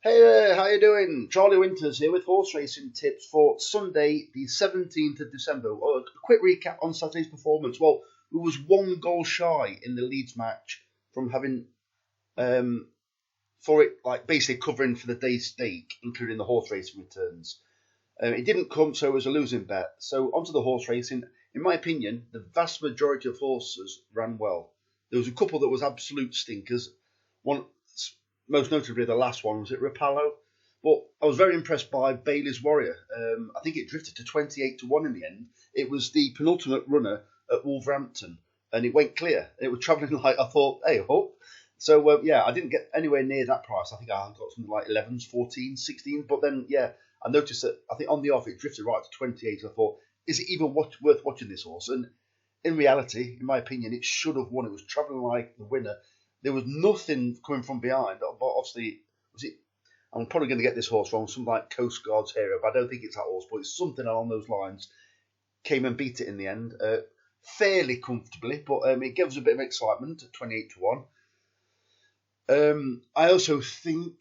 Hey there, how you doing? Charlie Winters here with horse racing tips for Sunday, the 17th of December. Well, a quick recap on Saturday's performance. Well, we was one goal shy in the Leeds match from having for it like basically covering for the day's stake, including the horse racing returns. It didn't come, so it was a losing bet. So onto the horse racing. In my opinion, the vast majority of horses ran well. There was a couple that was absolute stinkers. One, most notably the last one, was it Rapallo? But I was very impressed by Bailey's Warrior. I think it drifted to 28-1 in the end. It was the penultimate runner at Wolverhampton, and it went clear. It was travelling like I thought, hey, hope. So, I didn't get anywhere near that price. I think I got something like 11s, 14s, 16s. But then, I noticed that I think on the off it drifted right to 28. I thought, is it even worth watching this horse? And in reality, in my opinion, it should have won. It was travelling like the winner. There was nothing coming from behind. But obviously, was it? I'm probably going to get this horse wrong. Something like Coast Guard's Hero, but I don't think it's that horse. But it's something along those lines. Came and beat it in the end, fairly comfortably. But it gives a bit of excitement at 28-1. I also think.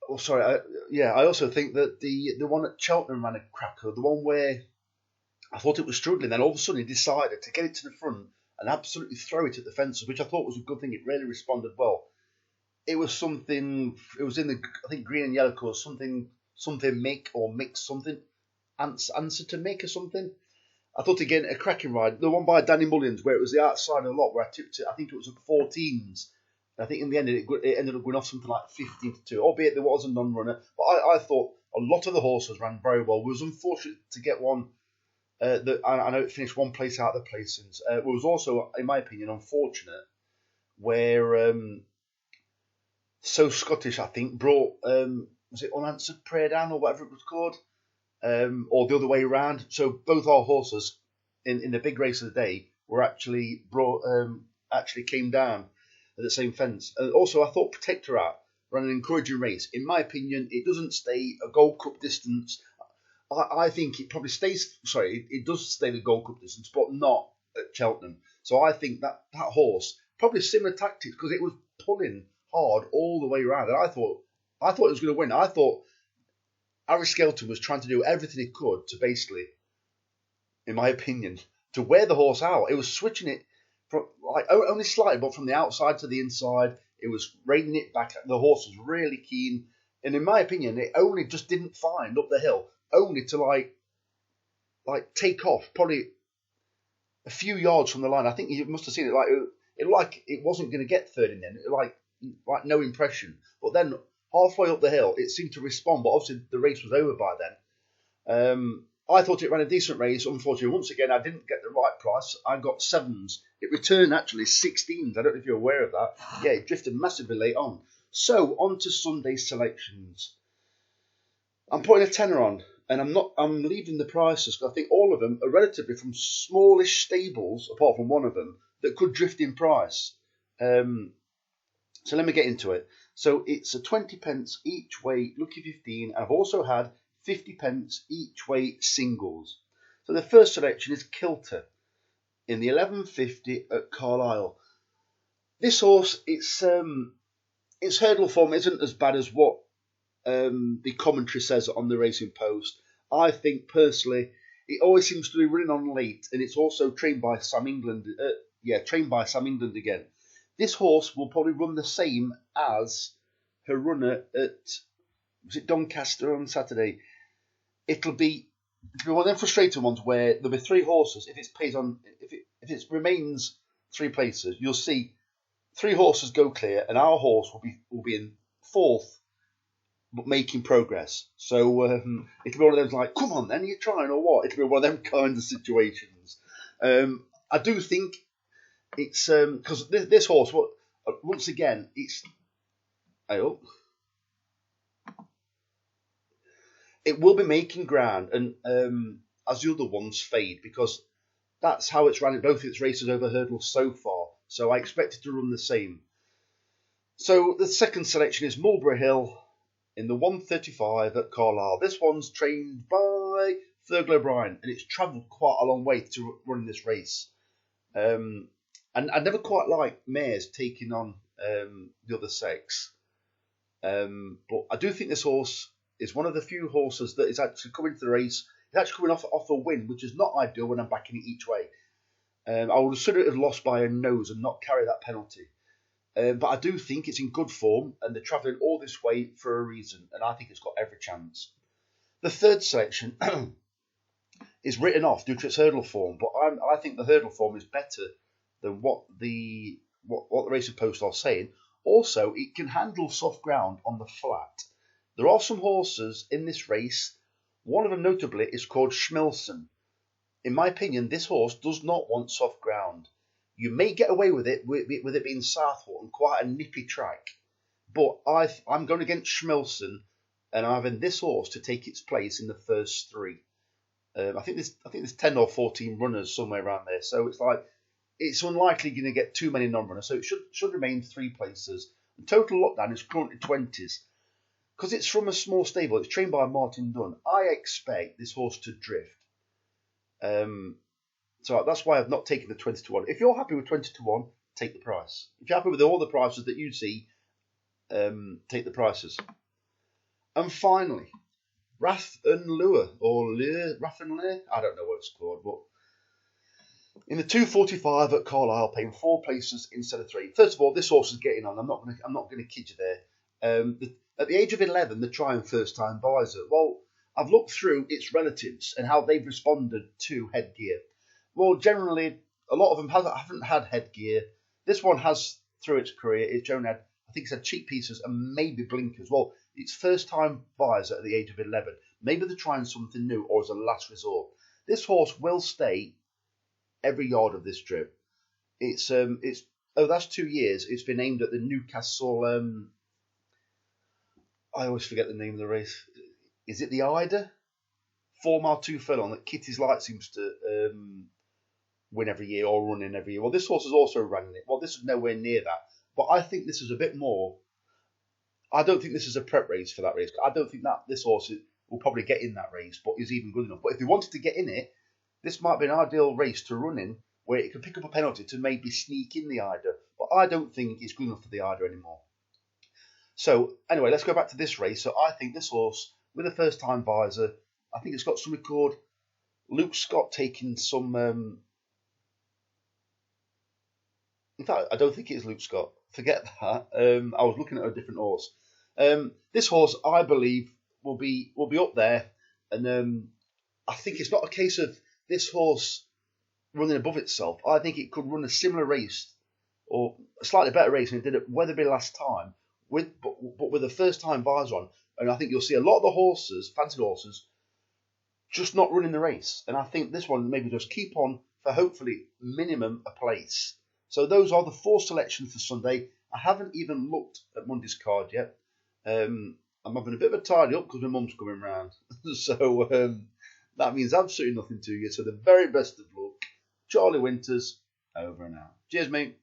I also think that the one at Cheltenham ran a cracker. The one where I thought it was struggling, then all of a sudden he decided to get it to the front and absolutely throw it at the fences, which I thought was a good thing. It really responded well. It was something. It was in the green and yellow colours. Something make or mix something. Answer to make or something. I thought again a cracking ride. The one by Danny Mullins where it was the outside of the lot where I tipped it. I think it was at 14s. I think in the end it ended up going off something like 15-2, albeit there was a non-runner. But I thought a lot of the horses ran very well. We was unfortunate to get one. I know it finished one place out of the placings. It was also, in my opinion, unfortunate where So Scottish, I think, brought was it Unanswered Prayer Down or whatever it was called, or the other way around. So both our horses in the big race of the day were actually came down at the same fence. And also, I thought Protectorat ran an encouraging race. In my opinion, it doesn't stay a Gold Cup distance. I think it probably stays. Sorry, it does stay the Gold Cup distance, but not at Cheltenham. So I think that horse probably similar tactics because it was pulling hard all the way around. And I thought it was going to win. I thought Harry Skelton was trying to do everything he could to basically, in my opinion, to wear the horse out. It was switching it from like only slightly, but from the outside to the inside. It was reining it back. The horse was really keen, and in my opinion, it only just didn't find up the hill, only to like take off probably a few yards from the line. I think you must have seen it like it wasn't going to get third in the end. Like no impression, but then halfway up the hill, it seemed to respond. But obviously, the race was over by then. I thought it ran a decent race. Unfortunately, once again, I didn't get the right price. I got 7s. It returned actually 16s. I don't know if you're aware of that. Yeah, it drifted massively late on. So, on to Sunday's selections. I'm putting a tenner on, and I'm leaving the prices because I think all of them are relatively from smallish stables, apart from one of them, that could drift in price. So let me get into it. So it's a 20 pence each way, Lucky 15. I've also had 50 pence each way singles. So the first selection is Kilter in the 1150 at Carlisle. This horse, its hurdle form isn't as bad as what the commentary says on the Racing Post. I think personally, it always seems to be running on late, and it's also trained by Sam England. Trained by Sam England again. This horse will probably run the same as her runner at Doncaster on Saturday. It'll be one of them frustrating ones where there'll be 3 horses. If it remains 3 places, you'll see 3 horses go clear, and our horse will be in 4th, but making progress. So it'll be one of those like, come on, then are you trying or what? It'll be one of them kinds of situations. I do think. It's because this horse, once again, it will be making ground, and as the other ones fade, because that's how it's ran in both its races over hurdles so far. So I expect it to run the same. So the second selection is Mulberry Hill in the 135 at Carlisle. This one's trained by Fergal O'Brien, and it's travelled quite a long way to run this race. And I never quite like mares taking on the other sex. But I do think this horse is one of the few horses that is actually coming to the race. It's actually coming off a win, which is not ideal when I'm backing it each way. I would have sooner it had lost by a nose and not carry that penalty. But I do think it's in good form, and they're travelling all this way for a reason, and I think it's got every chance. The third selection is written off due to its hurdle form, but I think the hurdle form is better than what the Racing Post are saying. Also, it can handle soft ground on the flat. There are some horses in this race. One of them, notably, is called Schmilson. In my opinion, this horse does not want soft ground. You may get away with it being Southwark and quite a nippy track, but I'm going against Schmilson, and I'm having this horse to take its place in the first three. I think there's 10 or 14 runners somewhere around there, so it's unlikely going to get too many non-runners, so it should remain 3 places. The total lockdown is currently 20s. Because it's from a small stable, it's trained by Martin Dunn, I expect this horse to drift. So that's why I've not taken the 20 to 1. If you're happy with 20 to 1, take the price. If you're happy with all the prices that you see, take the prices. And finally, Wrath and Lure, or Wrath and Lure, I don't know what it's called, but in the 245 at Carlisle, paying 4 places instead of 3. First of all, this horse is getting on. I'm not going to kid you there. At the age of 11, they're trying first-time visor. Well, I've looked through its relatives and how they've responded to headgear. Well, generally, a lot of them haven't had headgear. This one has, through its career, it's generally had, I think it's had cheek pieces and maybe blinkers. Well, it's first-time visor at the age of 11. Maybe they're trying something new or as a last resort. This horse will stay every yard of this trip. That's 2 years. It's been aimed at the Newcastle. I always forget the name of the race. Is it the Ida? 4 mile 2 furlong that Kitty's Light seems to win every year or run in every year. Well, this horse has also run it. Well, this is nowhere near that. But I think this is a bit more. I don't think this is a prep race for that race. I don't think that this horse will probably get in that race, but is even good enough. But if he wanted to get in it, this might be an ideal race to run in, where it could pick up a penalty to maybe sneak in the Ida. But I don't think it's good enough for the Ida anymore. So, anyway, let's go back to this race. So, I think this horse, with a first-time visor, I think it's got something called Luke Scott taking some... In fact, I don't think it is Luke Scott. Forget that. I was looking at a different horse. This horse, I believe, will be up there. And I think it's not a case of this horse running above itself. I think it could run a similar race, or a slightly better race than it did at Wetherby last time, but with a first-time visor on. And I think you'll see a lot of the horses, fancy horses, just not running the race. And I think this one maybe just keep on for hopefully minimum a place. So those are the 4 selections for Sunday. I haven't even looked at Monday's card yet. I'm having a bit of a tidy up because my mum's coming round. So that means absolutely nothing to you. So the very best of luck. Charlie Winters, over and out. Cheers, mate.